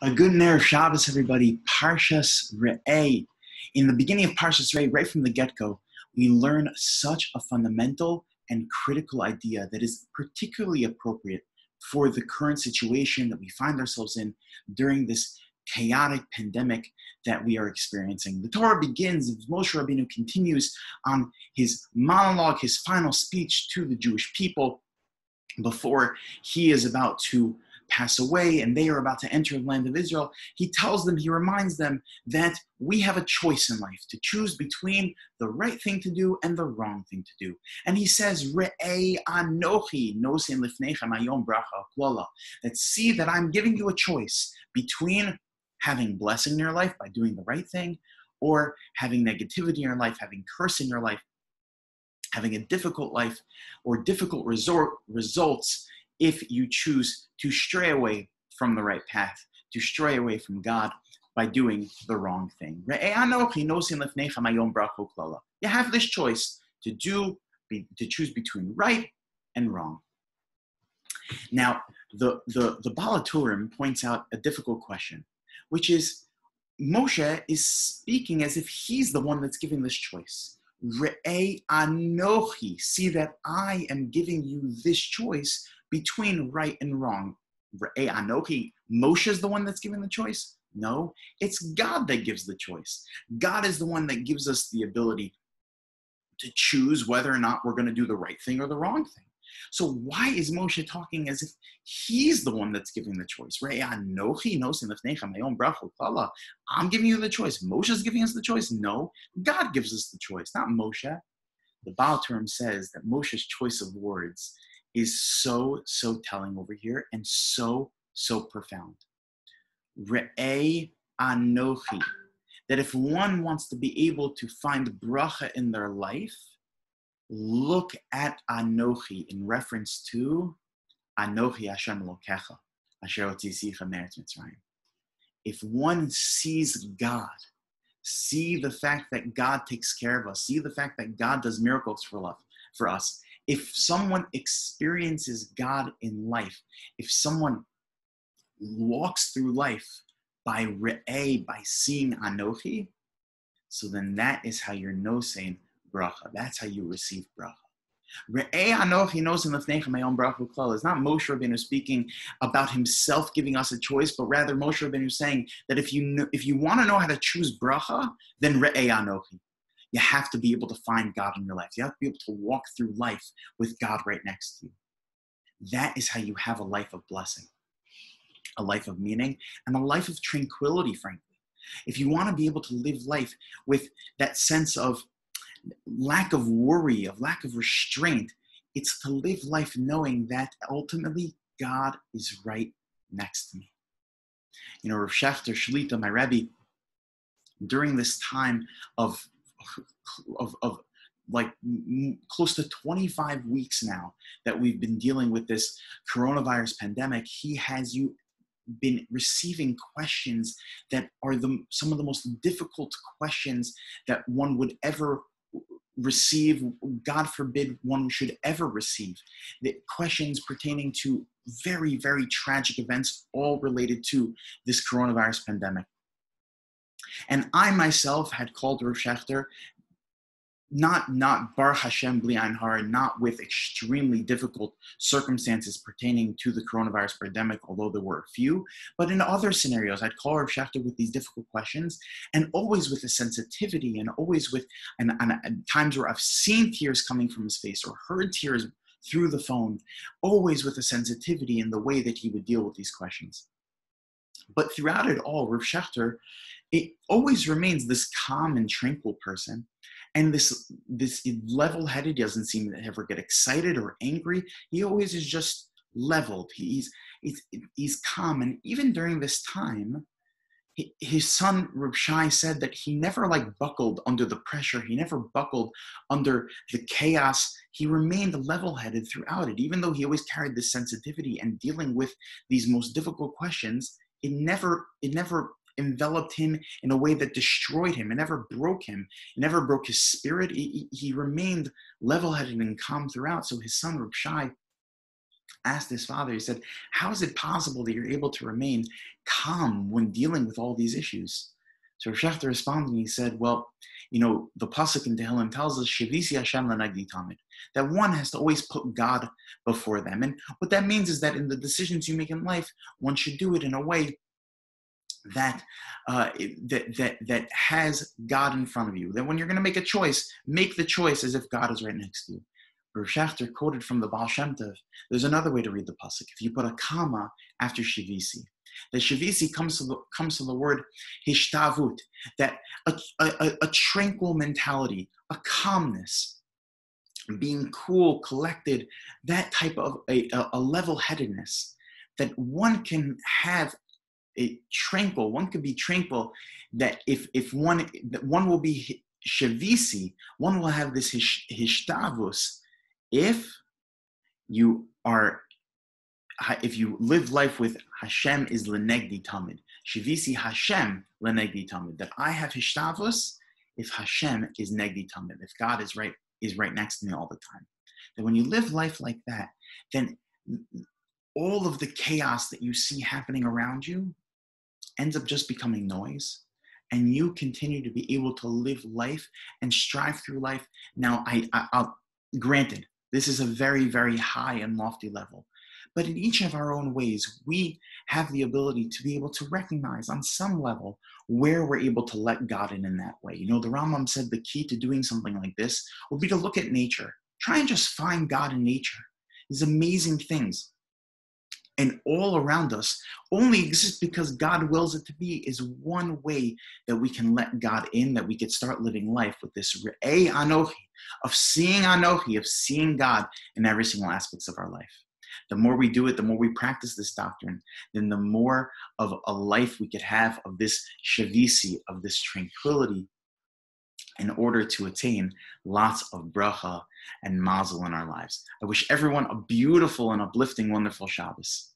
A good Erev Shabbos, everybody. Parshas Re'eh. In the beginning of Parshas Re'eh, right from the get-go, we learn such a fundamental and critical idea that is particularly appropriate for the current situation that we find ourselves in during this chaotic pandemic that we are experiencing. The Torah begins, Moshe Rabbeinu continues on his monologue, his final speech to the Jewish people before he is about to pass away and they are about to enter the land of Israel. He tells them, he reminds them that we have a choice in life to choose between the right thing to do and the wrong thing to do. And he says, Re'eh ANOCHI nosin lifnechem hayom bracha u'klala, that see that I'm giving you a choice between having blessing in your life by doing the right thing, or having negativity in your life, having curse in your life, having a difficult life, or difficult results if you choose to stray away from the right path, to stray away from God by doing the wrong thing. You have this choice to choose between right and wrong. Now, the Baal HaTurim points out a difficult question, which is Moshe is speaking as if he's the one that's giving this choice. Re'eh ANOCHI, see that I am giving you this choice between right and wrong. Re'eh ANOCHI, Moshe is the one that's giving the choice? No, it's God that gives the choice. God is the one that gives us the ability to choose whether or not we're going to do the right thing or the wrong thing. So why is Moshe talking as if he's the one that's giving the choice? Re'eh ANOCHI nosin lifnechem hayom bracha u'klala. I'm giving you the choice. Moshe's giving us the choice? No, God gives us the choice, not Moshe. The Baal HaTurim says that Moshe's choice of words is so telling over here and so profound. Re'eh ANOCHI, that if one wants to be able to find bracha in their life, look at Anochi in reference to Anochi Hashem Elokecha, Asher Hotzicha Me'eretz Mitzrayim. If one sees God, see the fact that God takes care of us, see the fact that God does miracles for us, if someone experiences God in life, if someone walks through life by Re'eh, by seeing Anochi, so then that is how you're nosein bracha. That's how you receive bracha. Re'eh ANOCHI nosin lifnechem hayom bracha u'klala is not Moshe Rabbeinu speaking about himself giving us a choice, but rather Moshe Rabbeinu saying that if you want to know how to choose bracha, then Re'eh ANOCHI. You have to be able to find God in your life. You have to be able to walk through life with God right next to you. That is how you have a life of blessing, a life of meaning, and a life of tranquility, frankly. If you want to be able to live life with that sense of lack of worry, of lack of restraint, it's to live life knowing that ultimately God is right next to me. You know, Rav Shechter Shlita, my Rabbi, during this time of like close to 25 weeks now that we've been dealing with this coronavirus pandemic, he has been receiving questions that are some of the most difficult questions that one would ever receive, God forbid one should ever receive. The questions pertaining to very, very tragic events, all related to this coronavirus pandemic. And I myself had called Rav Shechter, not Baruch Hashem Bli Ayin Hara, not with extremely difficult circumstances pertaining to the coronavirus pandemic, although there were a few, but in other scenarios, I'd call Rav Shechter with these difficult questions, and always with a sensitivity, and always with, and times where I've seen tears coming from his face, or heard tears through the phone, always with a sensitivity in the way that he would deal with these questions. But throughout it all, Rav Shechter, it always remains this calm and tranquil person. And this level-headed, he doesn't seem to ever get excited or angry. He always is just leveled. He's calm. And even during this time, his son Rabbi said that he never buckled under the pressure. He never buckled under the chaos. He remained level-headed throughout it. Even though he always carried this sensitivity and dealing with these most difficult questions, it never enveloped him in a way that destroyed him. It never broke him. It never broke his spirit. He remained level-headed and calm throughout. So his son Rabbi asked his father, he said, how is it possible that you're able to remain calm when dealing with all these issues? So Rav Shechter responded and he said, well, the pasuk in Tehillim tells us, Shavisi Hashem lanagdi tamid, that one has to always put God before them. And what that means is that in the decisions you make in life, one should do it in a way that that has God in front of you. That when you're going to make a choice, make the choice as if God is right next to you. Rav Shechter quoted from the Baal Shem Tov, there's another way to read the pasuk. If you put a comma after Shavisi, the Shavisi comes to the word hishtavut, that a tranquil mentality, a calmness, being cool, collected, that type of a level-headedness, that one can have one could be tranquil, that if one will be shavisi, one will have this hishtavus, if you live life with Hashem is lenegdi tamid, shavisi Hashem lenegdi tamid, that I have hishtavus if Hashem is negdi tamid, if God is right next to me all the time. That when you live life like that, then all of the chaos that you see happening around you ends up just becoming noise, and you continue to be able to live life and strive through life. Now, I'll granted, this is a very, very high and lofty level, but in each of our own ways, we have the ability to be able to recognize on some level where we're able to let God in that way. The Rambam said the key to doing something like this would be to look at nature. Try and just find God in nature. These amazing things. And all around us only exists because God wills it to be, is one way that we can let God in, that we could start living life with this ANOCHI, of seeing God in every single aspects of our life. The more we do it, the more we practice this doctrine, then the more of a life we could have of this shavisi, of this tranquility, in order to attain lots of bracha and mazel in our lives. I wish everyone a beautiful and uplifting, wonderful Shabbos.